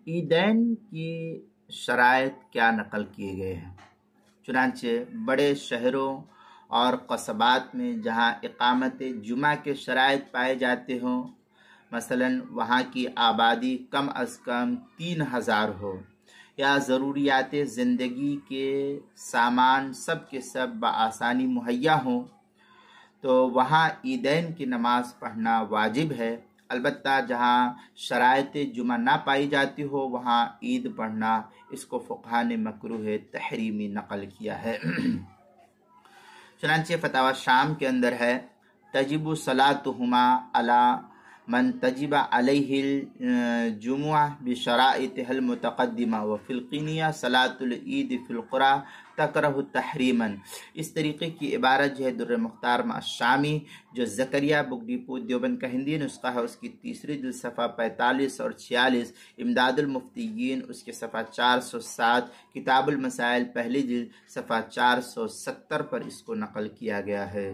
عیدین کی شرائط کیا نقل کیے گئے ہیں؟ چنانچہ بڑے شہروں اور قصبات میں جہاں اقامت جمعہ کے شرائط پائے جاتے ہوں، مثلاً وہاں کی آبادی کم از کم 3000 ہو، یا ضروریات زندگی کے سامان سب کے سب بآسانی مہیا ہوں، تو وہاں عیدین کی نماز پڑھنا واجب ہے۔ البتہ جہاں شرائط جمعہ نہ پائی جاتی ہو وہاں عید پڑھنا، اس کو فقہا نے مکروہ تحریمی نقل کیا ہے۔ چنانچہ فتاوی شام کے اندر ہے تجب صلاتہما علی من تجب علیہ الجمعہ بشرائطها المتقدمہ وفی القینیہ صلاۃ العید فی القرى تکرہ تحریما۔ اس طریقے کی عبارت جو ہے در مختار مع الشامی، جو زکریہ بک ڈپو دیوبند کا ہندی نسخہ ہے، اس کی تیسری جلد صفحہ 45 اور 46، امداد المفتیین اس کے صفحہ 407، کتاب المسائل پہلی جلد صفحہ 470 پر اس کو نقل کیا گیا ہے۔